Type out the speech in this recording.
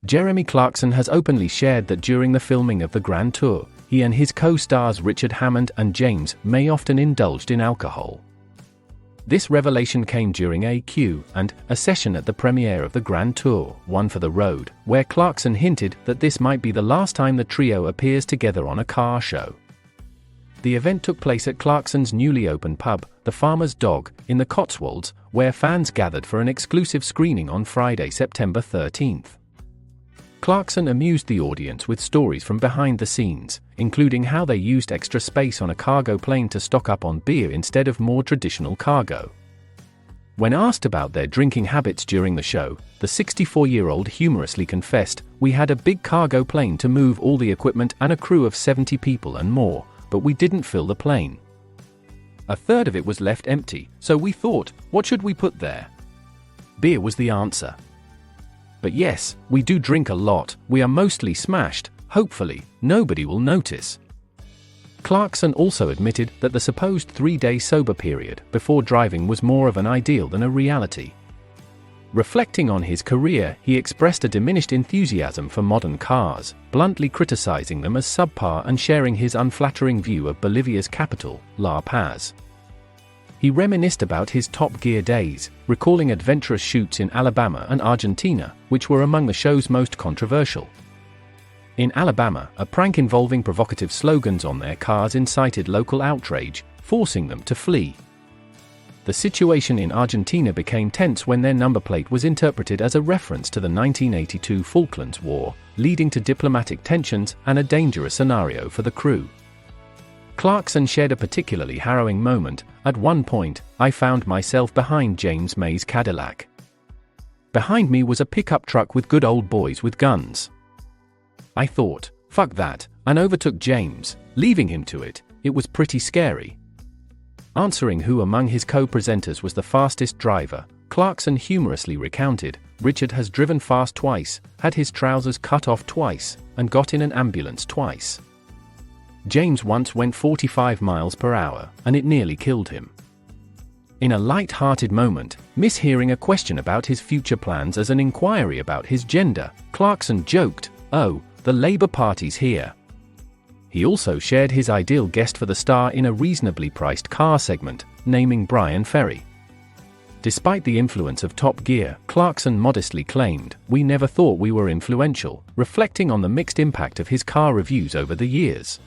Jeremy Clarkson has openly shared that during the filming of the Grand Tour, he and his co-stars Richard Hammond and James May often indulged in alcohol. This revelation came during a Q&A session at the premiere of the Grand Tour, One for the Road, where Clarkson hinted that this might be the last time the trio appears together on a car show. The event took place at Clarkson's newly opened pub, The Farmer's Dog, in the Cotswolds, where fans gathered for an exclusive screening on Friday, September 13th. Clarkson amused the audience with stories from behind the scenes, including how they used extra space on a cargo plane to stock up on beer instead of more traditional cargo. When asked about their drinking habits during the show, the 64-year-old humorously confessed, "We had a big cargo plane to move all the equipment and a crew of 70 people and more, but we didn't fill the plane. A third of it was left empty, so we thought, what should we put there? Beer was the answer. But yes, we do drink a lot, we are mostly smashed, hopefully, nobody will notice." Clarkson also admitted that the supposed 3-day sober period before driving was more of an ideal than a reality. Reflecting on his career, he expressed a diminished enthusiasm for modern cars, bluntly criticizing them as subpar and sharing his unflattering view of Bolivia's capital, La Paz. He reminisced about his Top Gear days, recalling adventurous shoots in Alabama and Argentina, which were among the show's most controversial. In Alabama, a prank involving provocative slogans on their cars incited local outrage, forcing them to flee. The situation in Argentina became tense when their number plate was interpreted as a reference to the 1982 Falklands War, leading to diplomatic tensions and a dangerous scenario for the crew. Clarkson shared a particularly harrowing moment. "At one point, I found myself behind James May's Cadillac. Behind me was a pickup truck with good old boys with guns. I thought, fuck that, and overtook James, leaving him to it. It was pretty scary." Answering who among his co-presenters was the fastest driver, Clarkson humorously recounted, "Richard has driven fast twice, had his trousers cut off twice, and got in an ambulance twice. James once went 45 miles per hour, and it nearly killed him." In a light-hearted moment, mishearing a question about his future plans as an inquiry about his gender, Clarkson joked, "Oh, the Labour Party's here." He also shared his ideal guest for the star in a reasonably priced car segment, naming Brian Ferry. Despite the influence of Top Gear, Clarkson modestly claimed, "We never thought we were influential," reflecting on the mixed impact of his car reviews over the years.